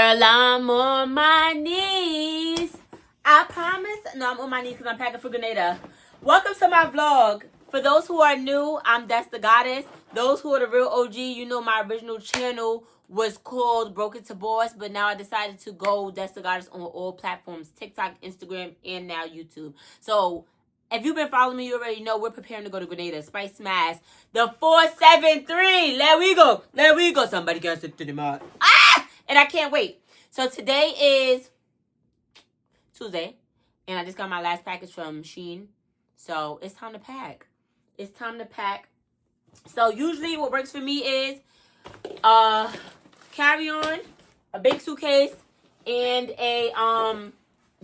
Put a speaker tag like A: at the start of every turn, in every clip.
A: Girl, I'm on my knees. I promise. No, I'm on my knees because I'm packing for Grenada. Welcome to my vlog. For those who are new, I'm Desdagoddess. Those who are the real OG, you know my original channel was called Broken to Boss, but now I decided to go Desdagoddess on all platforms, TikTok, Instagram, and now YouTube. So if you've been following me, you already know we're preparing to go to Grenada. Spicemas, the 473. There we go. There we go. Somebody got to the mark. And I can't wait. So today is Tuesday, and I just got my last package from Shein. So it's time to pack. It's time to pack. So usually what works for me is carry-on, a big suitcase, and a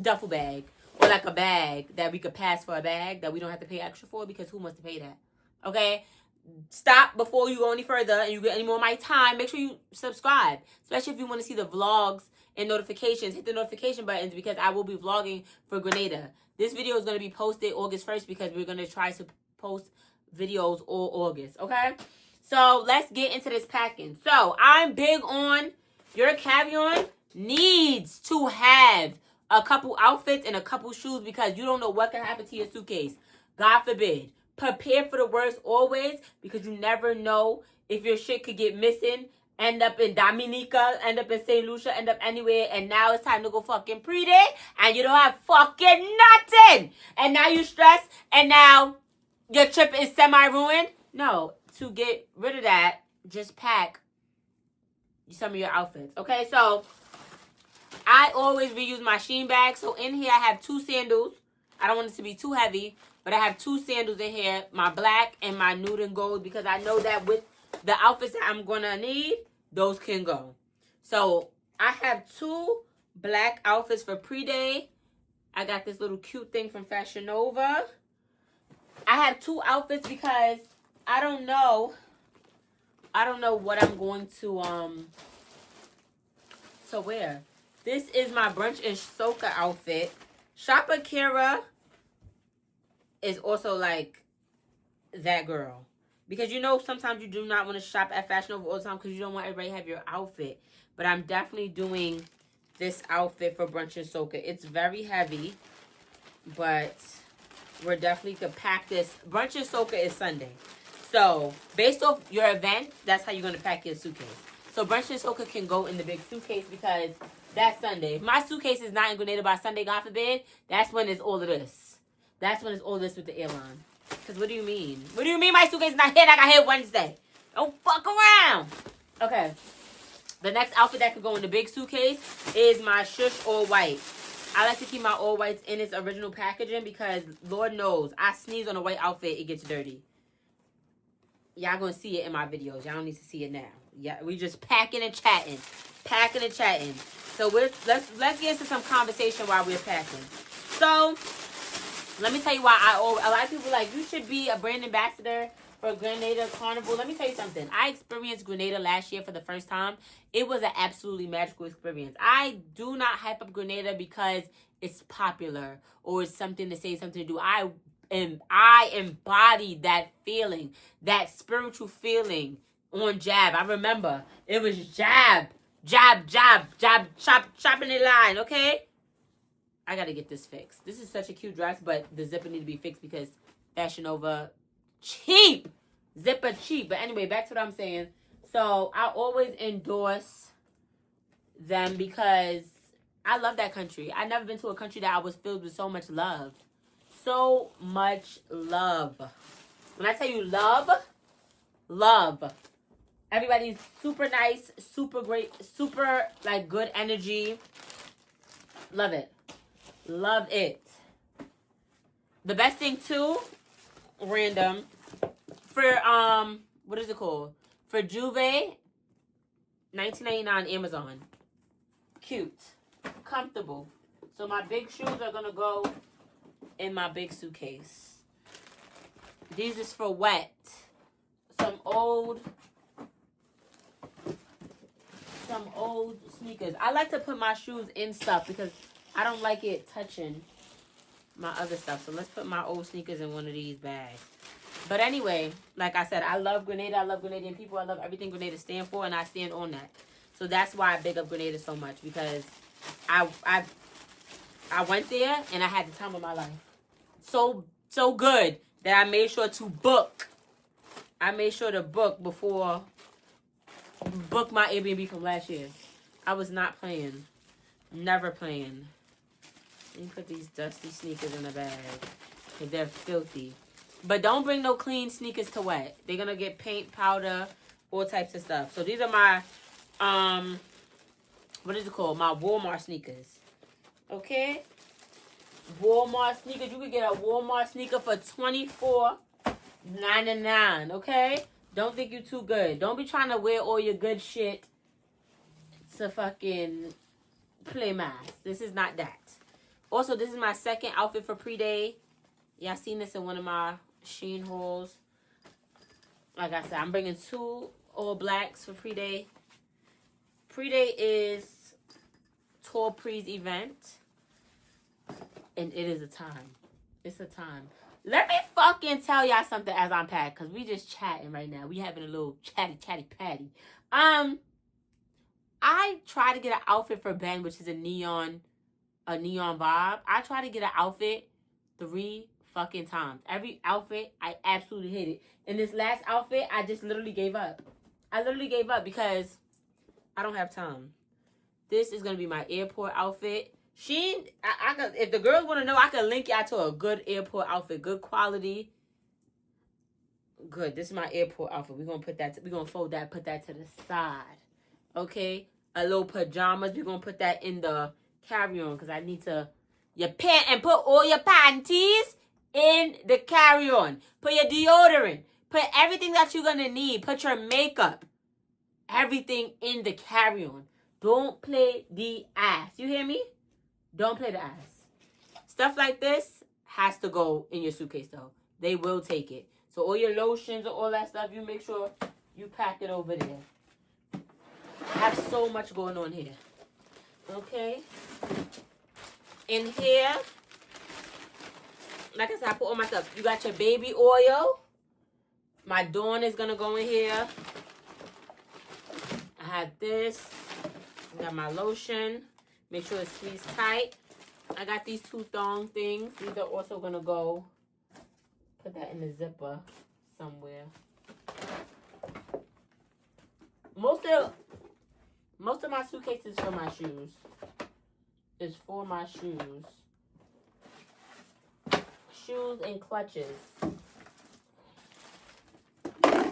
A: duffel bag. Or like a bag that we could pass for a bag that we don't have to pay extra for, because who wants to pay that? Okay? Stop before you go any further and you get any more of my time. Make sure you subscribe, especially if you want to see the vlogs and notifications. Hit the notification buttons because I will be vlogging for Grenada. This video is going to be posted August 1st because we're going to try to post videos all August, okay? So let's get into this packing. So I'm big on your carry-on needs to have a couple outfits and a couple shoes because you don't know what can happen to your suitcase. God forbid. Prepare for the worst always, because you never know if your shit could get missing, end up in Dominica, end up in St. Lucia, end up anywhere, and now it's time to go fucking pre-day, and you don't have fucking nothing. And now you stressed, and now your trip is semi-ruined. No, to get rid of that, just pack some of your outfits. Okay, so I always reuse my Shein bag. So in here I have 2 sandals. I don't want it to be too heavy, but I have 2 sandals in here, my black and my nude and gold, because I know that with the outfits that I'm going to need, those can go. So I have 2 black outfits for pre-day. I got this little cute thing from Fashion Nova. I have 2 outfits because I don't know what I'm going to wear. This is my brunch and soca outfit. Shopper Kira is also like that girl. Because you know sometimes you do not want to shop at Fashion Nova all the time because you don't want everybody to have your outfit. But I'm definitely doing this outfit for brunch and soca. It's very heavy, but we're definitely going to pack this. Brunch and soca is Sunday. So based off your event, that's how you're going to pack your suitcase. So brunch and soca can go in the big suitcase because that's Sunday. If my suitcase is not in Grenada by Sunday, God forbid, that's when it's all of this. That's when it's all this with the airline. Because what do you mean? What do you mean my suitcase is not here and I got here Wednesday? Don't fuck around. Okay. The next outfit that could go in the big suitcase is my Shush All White. I like to keep my all whites in its original packaging because Lord knows, I sneeze on a white outfit, it gets dirty. Y'all gonna see it in my videos. Y'all don't need to see it now. Yeah, we just packing and chatting. Packing and chatting. So let's get into some conversation while we're packing. So let me tell you why a lot of people are like, you should be a brand ambassador for Grenada Carnival. Let me tell you something. I experienced Grenada last year for the first time. It was an absolutely magical experience. I do not hype up Grenada because it's popular or it's something to say, something to do. I embodied that feeling, that spiritual feeling on Jab. I remember it was Jab, chop in the line, okay? I gotta get this fixed. This is such a cute dress, but the zipper need to be fixed because Fashion Nova cheap. Zipper cheap. But anyway, back to what I'm saying. So I always endorse them because I love that country. I've never been to a country that I was filled with so much love. So much love. When I tell you love, love. Everybody's super nice, super great, super like good energy. Love it. Love it. The best thing too, random, for what is it called? For Juve, $19.99 Amazon. Cute. Comfortable. So my big shoes are gonna go in my big suitcase. These is for wet. Some old sneakers. I like to put my shoes in stuff because I don't like it touching my other stuff. So let's put my old sneakers in one of these bags. But anyway, like I said, I love Grenada. I love Grenadian people. I love everything Grenada stands for, and I stand on that. So that's why I big up Grenada so much, because I went there and I had the time of my life. So good that I made sure to book. I made sure to book my Airbnb from last year. I was not playing. Never playing. Let me put these dusty sneakers in the bag. Because they're filthy. But don't bring no clean sneakers to wet. They're going to get paint, powder, all types of stuff. So these are my, what is it called? My Walmart sneakers. Okay? Walmart sneakers. You can get a Walmart sneaker for $24.99. Okay? Don't think you're too good. Don't be trying to wear all your good shit to fucking play math. This is not that. Also, this is my second outfit for pre-day. Y'all seen this in one of my Shein hauls. Like I said, I'm bringing 2 all blacks for pre-day. Pre-day is Tall Pre's event. And it is a time. It's a time. Let me fucking tell y'all something as I'm packed. Because we just chatting right now. We having a little chatty patty. I try to get an outfit for Ben, which is a neon vibe. I try to get an outfit 3 fucking times. Every outfit, I absolutely hate it. In this last outfit, I just literally gave up. I literally gave up because I don't have time. This is going to be my airport outfit. I could, if the girls want to know, I can link y'all to a good airport outfit. Good quality. Good. This is my airport outfit. We're going to fold that, put that to the side. Okay? A little pajamas. We're going to put that in the carry-on because I need to and put all your panties in the carry-on. Put your deodorant. Put everything that you're going to need. Put your makeup. Everything in the carry-on. Don't play the ass. You hear me? Don't play the ass. Stuff like this has to go in your suitcase, though. They will take it. So all your lotions or all that stuff, you make sure you pack it over there. I have so much going on here. Okay? In here, like I said, I put all my stuff. You got your baby oil. My Dawn is going to go in here. I have this. I got my lotion. Make sure it's squeezed tight. I got these 2 thong things. These are also going to go. Put that in the zipper somewhere. Most of my suitcase is for my shoes. It's for my shoes. Shoes and clutches.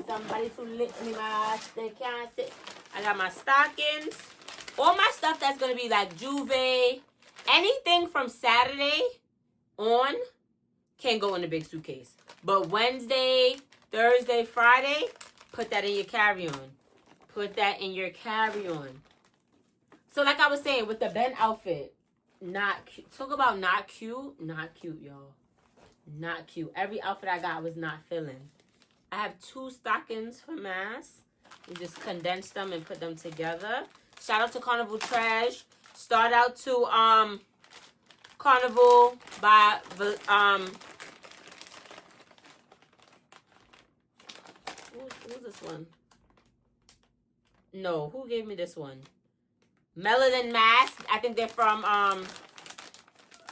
A: Somebody to lick me my they can't sit. I got my stockings. All my stuff that's going to be like Juve. Anything from Saturday on can go in the big suitcase. But Wednesday, Thursday, Friday, put that in your carry-on. Put that in your carry-on. So like I was saying, with the Ben outfit, not cute. Talk about not cute. Not cute, y'all. Not cute. Every outfit I got was not filling. I have 2 stockings for mass. We just condense them and put them together. Shout out to Carnival Trash. Start out to Carnival by who's this one? No, who gave me this one? Melanin Mask. I think they're from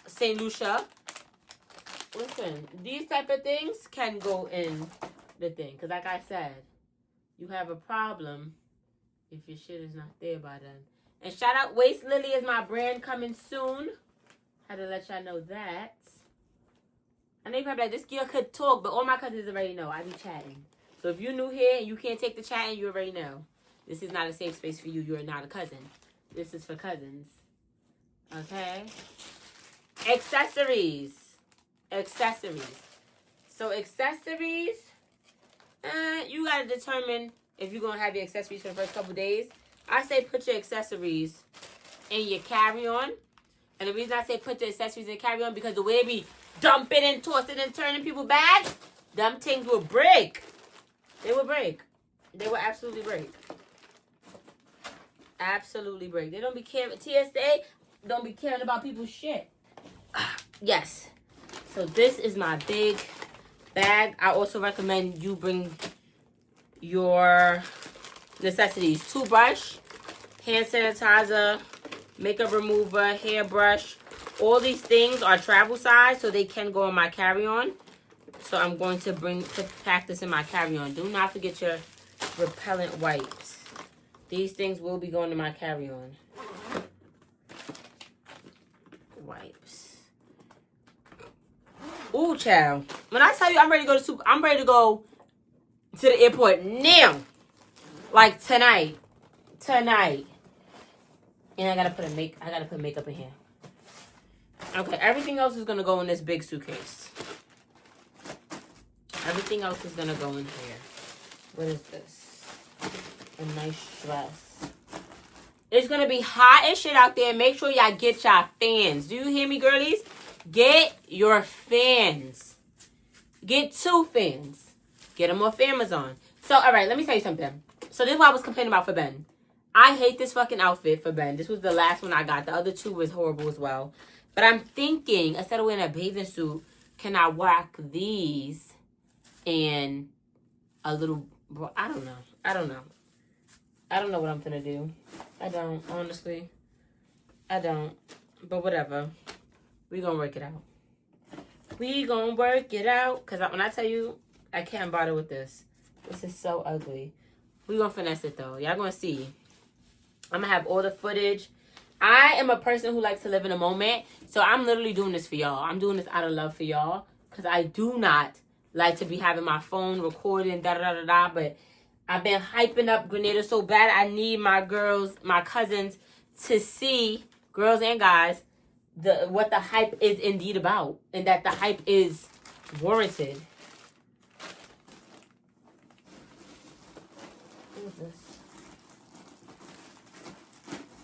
A: St. Lucia. Listen, these type of things can go in the thing. Because like I said, you have a problem if your shit is not there by then. And shout out, Waist Lily is my brand coming soon. Had to let y'all know that. I know you probably like, this girl could talk, but all my cousins already know. I be chatting. So if you're new here and you can't take the chatting, you already know. This is not a safe space for you. You are not a cousin. This is for cousins. Okay? Accessories. So accessories, you got to determine if you're going to have your accessories for the first couple days. I say put your accessories in your carry-on. And the reason I say put the accessories in your carry-on, because the way they be dumping and tossing and turning people bags, them things will break. They will break. They will absolutely break. Absolutely break. They don't be caring. TSA don't be caring about people's shit. Yes. So this is my big bag. I also recommend you bring your necessities. Toothbrush, hand sanitizer, makeup remover, hairbrush. All these things are travel size, so they can go in my carry-on. So I'm going to pack this in my carry-on. Do not forget your repellent wipes. These things will be going in my carry-on. Wipes. Ooh, child. When I tell you I'm ready to go I'm ready to go to the airport now. Like tonight. Tonight. And I gotta put makeup in here. Okay, everything else is gonna go in this big suitcase. Everything else is gonna go in here. What is this? A nice dress. It's gonna be hot as shit out there. Make sure y'all get y'all fans. Do you hear me, girlies? Get your fans. Get 2 fans. Get them off Amazon. So, all right, let me tell you something. So, this is what I was complaining about for Ben. I hate this fucking outfit for Ben. This was the last one I got. The other 2 was horrible as well. But I'm thinking, instead of wearing a bathing suit, can I rock these and a little... I don't know. I don't know what I'm gonna do. I don't, honestly. I don't. But whatever. We gonna work it out. We gonna work it out. Because when I tell you, I can't bother with this. This is so ugly. We gonna finesse it, though. Y'all gonna see. I'm gonna have all the footage. I am a person who likes to live in a moment. So I'm literally doing this for y'all. I'm doing this out of love for y'all. Because I do not like to be having my phone recording, da-da-da-da-da. But I've been hyping up Grenada so bad. I need my girls, my cousins, to see, girls and guys, what the hype is indeed about. And that the hype is warranted. What is this?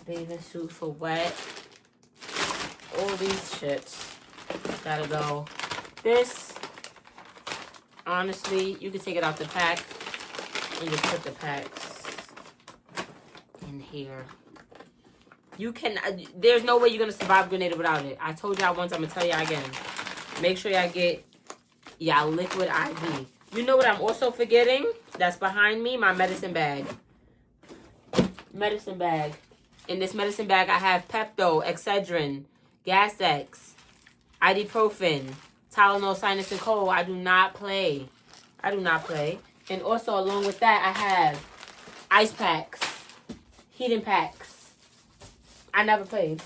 A: Bathing suit for wet. All these shits gotta go. This, honestly, you can take it out the pack and just put the packs in here. You can, there's no way you're gonna survive Grenada without it. I told y'all once, I'm gonna tell y'all again. Make sure y'all get y'all liquid IV. You know what I'm also forgetting? That's behind me, my medicine bag. Medicine bag. In this medicine bag, I have Pepto, Excedrin, Gas-X, ibuprofen, Tylenol, sinus, and cold. I do not play. I do not play. And also, along with that, I have ice packs, heating packs. I never played.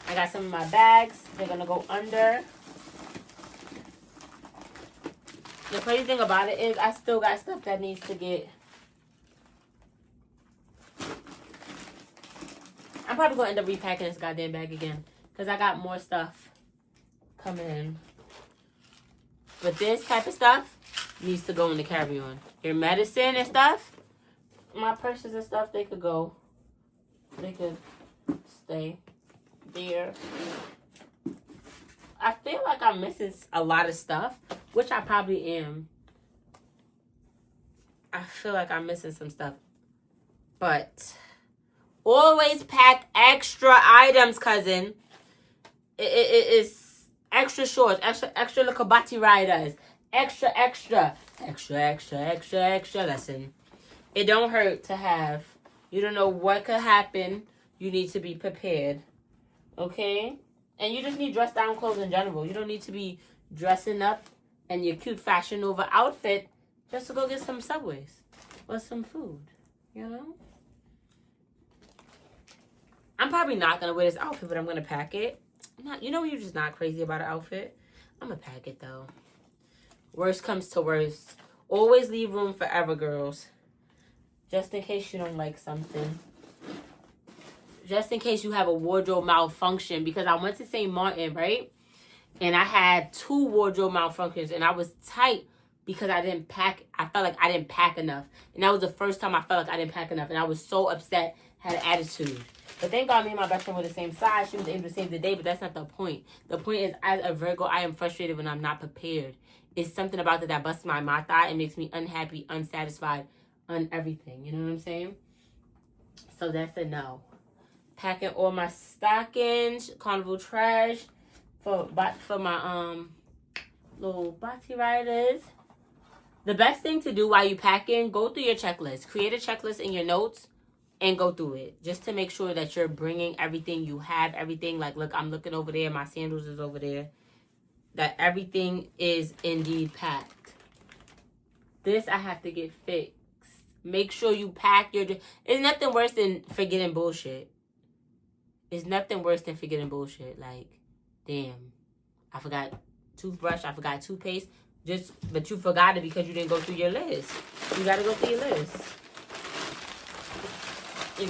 A: I got some of my bags. They're going to go under. The crazy thing about it is I still got stuff that needs to get... I'm probably going to end up repacking this goddamn bag again. Because I got more stuff coming in. But this type of stuff needs to go in the carry-on. Your medicine and stuff, my purses and stuff, they could go. They could stay there. I feel like I'm missing a lot of stuff, which I probably am. I feel like I'm missing some stuff. But always pack extra items, cousin. It is extra shorts, extra little bati riders. Extra. Listen, it don't hurt to have. You don't know what could happen. You need to be prepared. Okay? And you just need dress down clothes in general. You don't need to be dressing up in your cute Fashion Nova outfit just to go get some Subways or some food. You know? I'm probably not going to wear this outfit, but I'm going to pack it. You know, you're just not crazy about an outfit. I'm going to pack it, though. Worst comes to worst. Always leave room forever, girls. Just in case you don't like something. Just in case you have a wardrobe malfunction. Because I went to St. Martin, right? And I had 2 wardrobe malfunctions. And I was tight because I didn't pack. I felt like I didn't pack enough. And that was the first time I felt like I didn't pack enough. And I was so upset. Had an attitude. But thank God me and my best friend were the same size. She was able to save the day. But that's not the point. The point is, as a Virgo, I am frustrated when I'm not prepared. It's something about that busts my mata. It makes me unhappy, unsatisfied, everything. You know what I'm saying? So that's a no. Packing all my stockings, Carnival trash for my little bati riders. The best thing to do while you packing, go through your checklist. Create a checklist in your notes and go through it just to make sure that you're bringing everything, you have everything. Like, look, I'm looking over there, my sandals is over there, that everything is indeed packed. This I have to get fixed. Make sure you pack your... It's nothing worse than forgetting bullshit. It's nothing worse than forgetting bullshit. Like, damn, I forgot toothbrush, I forgot toothpaste. But you forgot it because you didn't go through your list. You got to go through your list.